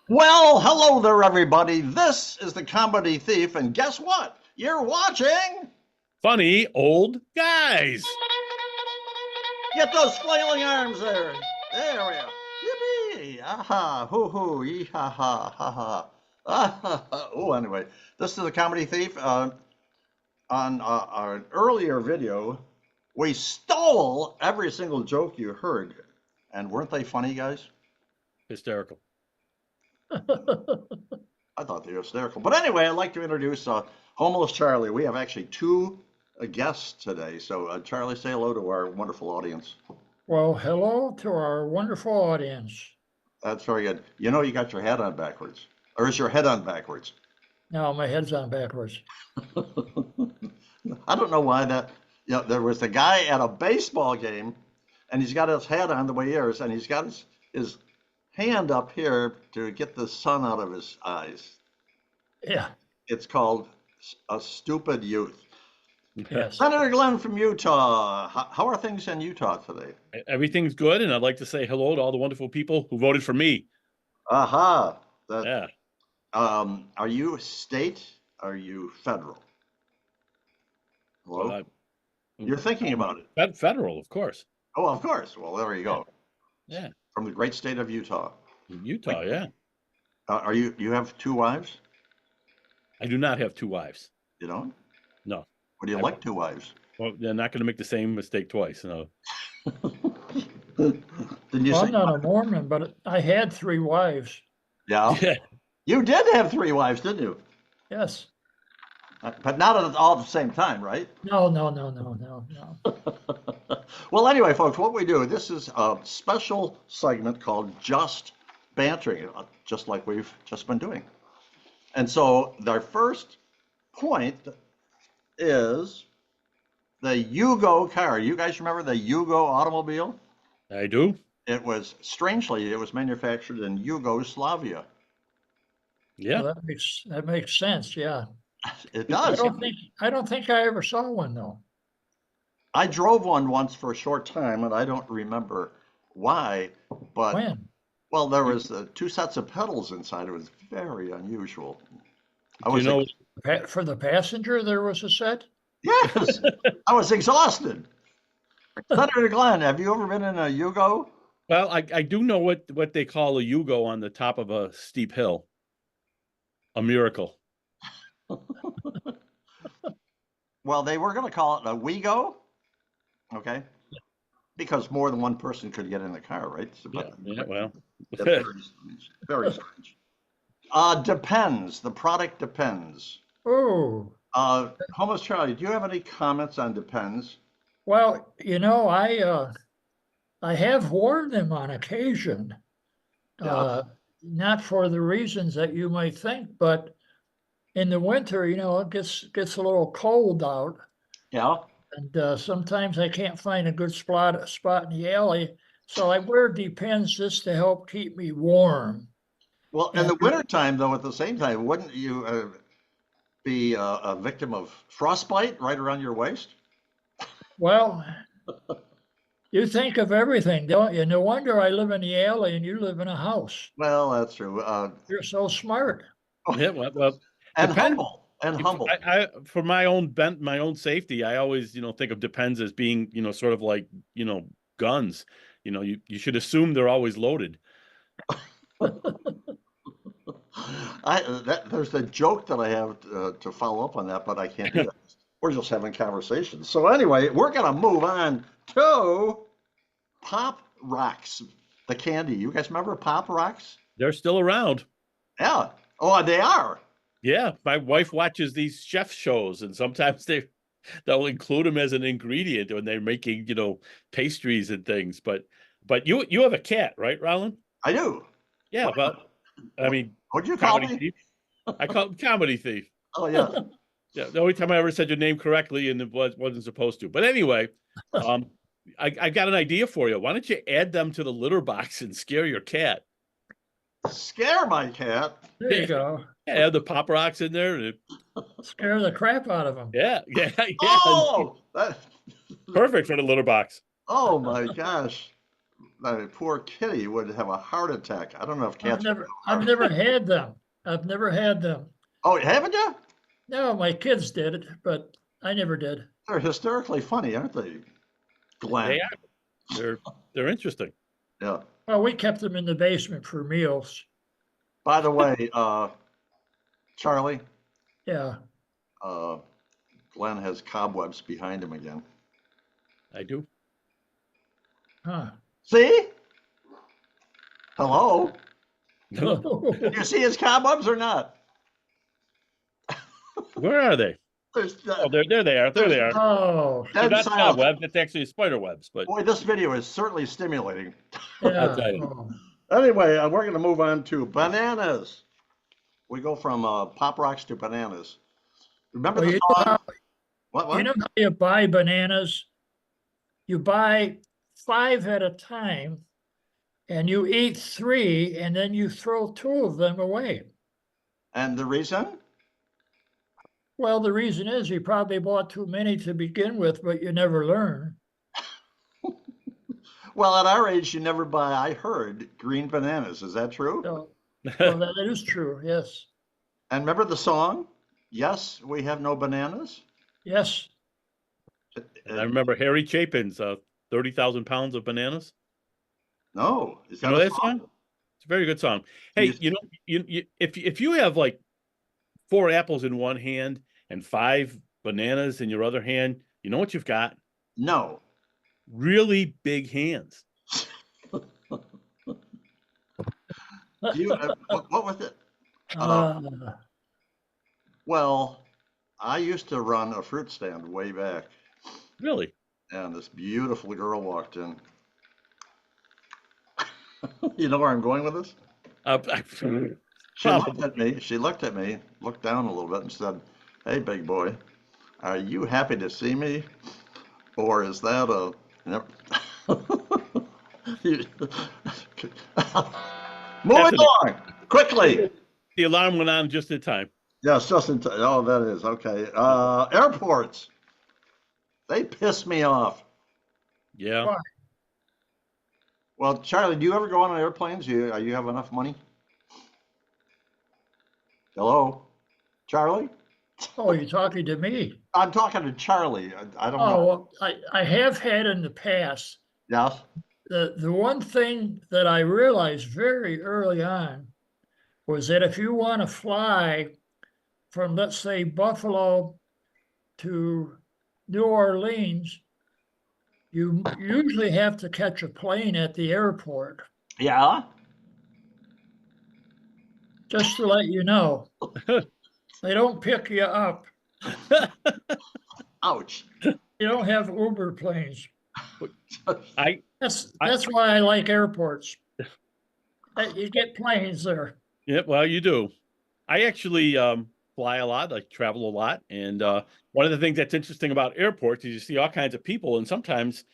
Well, hello there, everybody. This is the Comedy Thief, and guess what? You're watching. Funny old guys. Get those flailing arms there. There we are. Yippee! Aha! Hoo hoo! Yee ha ha ha ha! Ah, ha, ha. Oh, anyway, this is the Comedy Thief. On our earlier video, we stole every single joke you heard, and weren't they funny, guys? Hysterical. I thought they were hysterical. But anyway, I'd like to introduce Homeless Charlie. We have actually two guests today. So, Charlie, say hello to our wonderful audience. Well, hello to our wonderful audience. That's very good. You know, you got your head on backwards. Or is your head on backwards? Now my head's on backwards. I don't know why that. You know, there was a guy at a baseball game, and he's got his head on the way he is, and he's got his hand up here to get the sun out of his eyes. Yeah, It's called a stupid youth. yes. Senator Glenn from Utah. How are things in Utah today? Everything's good, and I'd like to say hello to all the wonderful people who voted for me. Aha. Yeah. Are you state? Are you federal? Hello? Well, You're thinking about it. Federal, of course. Oh, of course. Well, there you go. Yeah. From the great state of Utah. Utah, yeah. Are you have two wives? I do not have two wives. You don't? No. Would you like two wives? Well, they're not going to make the same mistake twice. No. Didn't you Well, say? I'm not a Mormon, but I had three wives. Yeah. Yeah. You did have three wives, didn't you? Yes. But not all at the same time, right? No, no, no, no, no, no. Well, anyway, folks, what we do, this is a special segment called Just Bantering, just like we've just been doing. And so their first point is the Yugo car. You guys remember the Yugo automobile? I do. Strangely, it was manufactured in Yugoslavia. Yeah. Well, that makes sense. Yeah. It I does. don't think I ever saw one though. I drove one once for a short time, and I don't remember why, but When? well, there was two sets of pedals inside. It was very unusual. I Do you was know, For the passenger, there was a set. yes, I was exhausted. Senator Glenn, have you ever been in a Yugo? well, I do know what they call a Yugo on the top of a steep hill. A miracle. Well, they were going to call it a WeGo, okay, because more than one person could get in the car, right? Yeah, well. That's very strange. Very strange. Depends. The product depends. Oh, Homeless Charlie, do you have any comments on depends? well, I have worn them on occasion. Yeah. Not for the reasons that you might think, but in the winter, it gets a little cold out, Yeah. and sometimes I can't find a good spot in the alley, so I wear Depends just to help keep me warm. Well, in And the wintertime, though, at the same time, wouldn't you be a victim of frostbite right around your waist? well, you think of everything, don't you? No wonder I live in the alley and you live in a house. Well, that's true. You're so smart. Yeah, well, And depends. humble. And humble. For my own safety, I always, think of depends as being, sort of like, guns. You should assume they're always loaded. There's a joke that I have to follow up on that, but I can't do that. We're just having conversations. So anyway, we're going to move on to Pop Rocks, the candy. You guys remember Pop Rocks? They're still around. Yeah. Oh, they are. Yeah, my wife watches these chef shows, and sometimes they'll include them as an ingredient when they're making, pastries and things. But you have a cat, right, Roland? I do. Yeah, but I mean, What'd you call comedy me? thief. I call him comedy thief. Oh, yeah. Yeah, the only time I ever said your name correctly and it wasn't supposed to. But anyway, I got an idea for you. Why don't you add them to the litter box and scare your cat? Scare my cat. There you go. Yeah, add the Pop Rocks in there. And Scare the crap out of them. yeah. Oh, Perfect for the litter box. oh my gosh. the poor kitty would have a heart attack. I don't know if cats. I've never had them. I've never had them. Oh, haven't you? No, my kids did it, but I never did. They're hysterically funny, aren't they, Glenn? They are. They're interesting. Yeah. Well, we kept them in the basement for meals. By the way, Charlie, Yeah. Glenn has cobwebs behind him again. I do. Huh. See? Hello? No. Do you see his cobwebs or not? Where are they? There's, Oh, there they are. There they are. Oh, They're dead not silence. cobwebs. It's actually spider webs. But Boy, this video is certainly stimulating. yeah. tell you. Oh. Anyway, we're going to move on to bananas. We go from Pop Rocks to bananas. Remember Well, the you know song? how, What? you know how you buy bananas? You buy 5 at a time, and you eat 3, and then you throw 2 of them away. And the reason? Well, the reason is you probably bought too many to begin with, but you never learn. Well, at our age, you never buy, I heard, green bananas. Is that true? So, well, that is true. Yes. And remember the song? Yes, we have no bananas? Yes. I remember Harry Chapin's 30,000 pounds of bananas. No. Is You that know a that song? It's a very good song. Hey, Yes. you know, if you have like 4 apples in one hand and 5 bananas in your other hand, you know what you've got? No. Really big hands. Do you, what was it? Uh, Well, I used to run a fruit stand way back, Really? and this beautiful girl walked in. You know where I'm going with this? She looked at me. She looked at me, looked down a little bit, and said, "Hey, big boy, are you happy to see me, or is that a?" Moving along quickly. The alarm went on just in time. Yes, just in time. Oh, that is okay. Airports. They piss me off. Yeah. Why? Well, Charlie, do you ever go on airplanes? You have enough money? Hello, Charlie? oh, you're talking to me. I'm talking to Charlie. I don't Oh, know. well, I have had in the past. Yes. The one thing that I realized very early on was that if you want to fly from, let's say, Buffalo to New Orleans, you usually have to catch a plane at the airport, Yeah. just to let you know. They don't pick you up. Ouch. You don't have Uber planes. I That's why I like airports. You get planes there. Yeah, well, you do. I actually fly a lot, like travel a lot, and one of the things that's interesting about airports is you see all kinds of people, and sometimes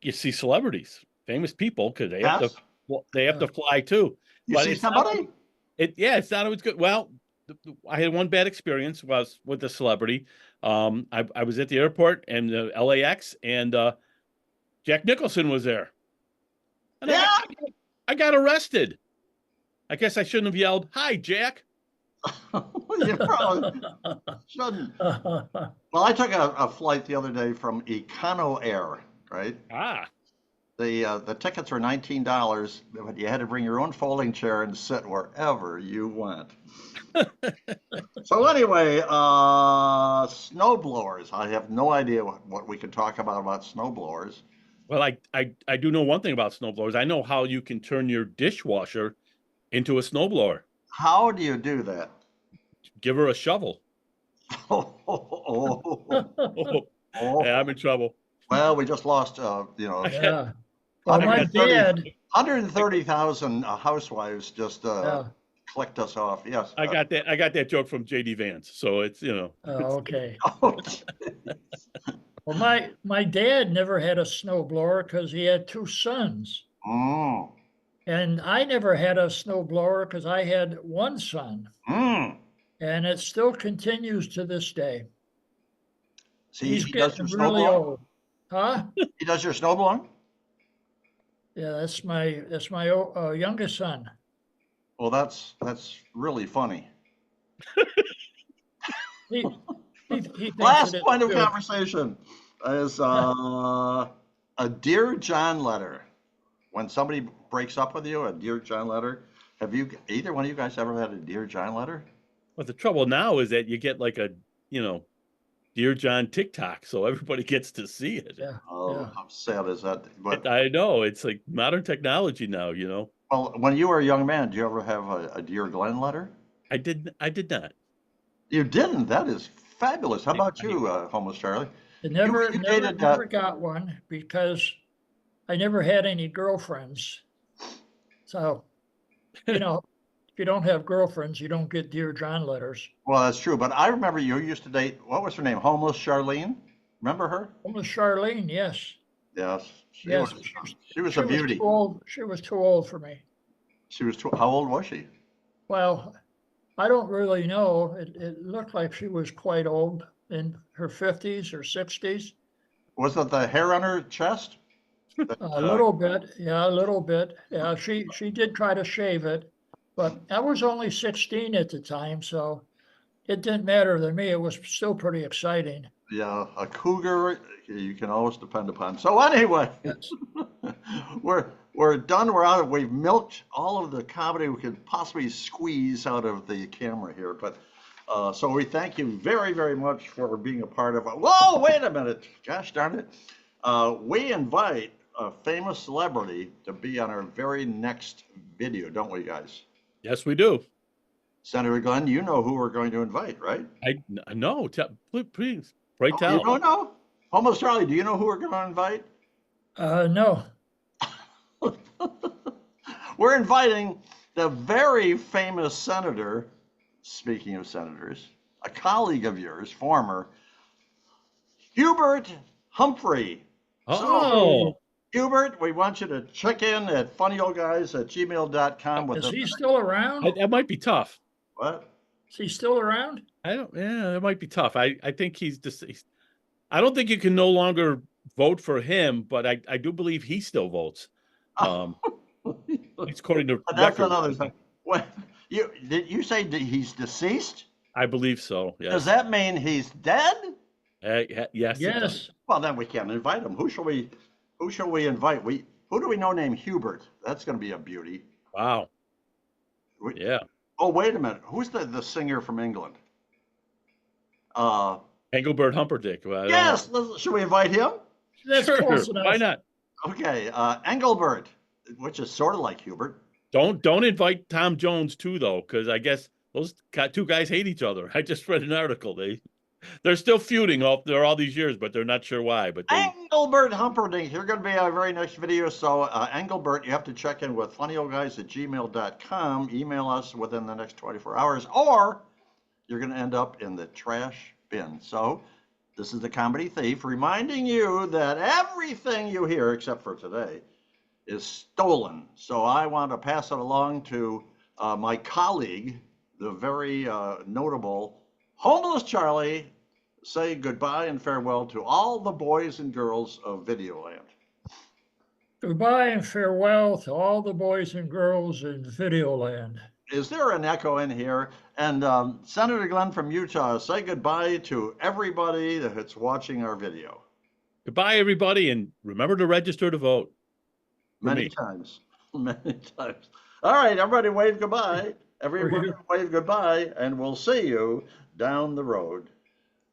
you see celebrities, famous people, because they have Yes. to fly too. You But see it's not- somebody? it's not always good. Well, I had one bad experience was with a celebrity. I was at the airport and LAX, and Jack Nicholson was there, and Yeah. I got arrested. I guess I shouldn't have yelled, "Hi, Jack." You probably shouldn't. Well, I took a flight the other day from Econo Air, right? Ah, The tickets were $19, but you had to bring your own folding chair and sit wherever you went. So anyway, snowblowers. I have no idea what we can talk about snowblowers. well, I do know one thing about snowblowers. I know how you can turn your dishwasher into a snowblower. How do you do that? Give her a shovel. Oh, Yeah, I'm in trouble. well, we just lost, Yeah. Well, my 130 dad, 130,000 housewives just yeah. clicked us off. Yes. I got that joke from JD Vance. So it's, Oh, okay. Oh, Well, my dad never had a snowblower because he had 2 sons. mm, And I never had a snowblower because I had 1 son. mm. And it still continues to this day. See, He's he does your getting really snowblowing? old. Huh? He does your snowblowing? Yeah, that's my youngest son. Well, that's really funny. He thinks it Last is point of too. conversation is a Dear John letter. When somebody breaks up with you, a Dear John letter. Have you either one of you guys ever had a Dear John letter? But the trouble now is that you get like a, you know, Dear John TikTok, so everybody gets to see it. Yeah, Oh, yeah. how sad is that? But I know it's like modern technology now, you know. well, when you were a young man, did you ever have a Dear Glenn letter? I did not. You didn't. That is fabulous. How I, about I, you, Homeless Charlie? I never, You never, dated never got one because I never had any girlfriends. So, you know, if you don't have girlfriends, you don't get Dear John letters. well, that's true. But I remember you used to date. What was her name? Homeless Charlene. Remember her? Almost Charlene, yes. Yes, Yes, but she was she was a she was too beauty. old. She was too old for me. She was too, how old was she? Well, I don't really know. It looked like she was quite old, in her 50s or 60s. Was it the hair on her chest? That, A little bit, yeah, a little bit. Yeah, she did try to shave it, but I was only 16 at the time, so it didn't matter to me. It was still pretty exciting. yeah, a cougar you can always depend upon. So anyway, Yes. we're done. We're out of. We've milked all of the comedy we could possibly squeeze out of the camera here. But so we thank you very, very much for being a part of. Whoa, wait a minute! Gosh darn it! We invite a famous celebrity to be on our very next video, don't we, guys? yes, we do. Senator Glenn, you know who we're going to invite, right? I know. Please, pray Oh, you tell. don't know? Almost Charlie, do you know who we're going to invite? No, We're inviting the very famous senator, speaking of senators, a colleague of yours, former, Hubert Humphrey. So, Oh, Hubert, we want you to check in at funnyoldguys@gmail.com with is the, he still around? that might be tough. what? Is he still around? I don't. Yeah, it might be tough. I think he's deceased. I don't think you can no longer vote for him, but I do believe he still votes. Um, it's according to That's record. another thing. What, did you say that he's deceased? I believe so. Does Yes. that mean he's dead? Yes, it does. Yes. Well, then we can't invite him. Who shall we invite? Who do we know named Hubert? That's going to be a beauty. Wow. We, Yeah. oh, wait a minute. Who's the singer from England? Uh, Engelbert Humperdinck. Well, I don't yes. know. Should we invite him? That's Sure. close Why enough. not? Okay. Engelbert, which is sort of like Hubert. Don't invite Tom Jones too, though, because I guess those two guys hate each other. I just read an article. They're still feuding all these years, but they're not sure why. But Engelbert Humperdinck. You're going to be our very next video. So, Engelbert, you have to check in with funnyoldguys@gmail.com. Email us within the next 24 hours, or you're going to end up in the trash bin. So, this is the Comedy Thief reminding you that everything you hear, except for today, is stolen. So, I want to pass it along to my colleague, the very notable Homeless Charlie. Say goodbye and farewell to all the boys and girls of Videoland. Goodbye and farewell to all the boys and girls in Videoland. Is there an echo in here? And Senator Glenn from Utah, say goodbye to everybody that's watching our video. goodbye, everybody, and remember to register to vote. Many me. times. Many times. All right, everybody wave goodbye. Everybody wave goodbye, and we'll see you down the road.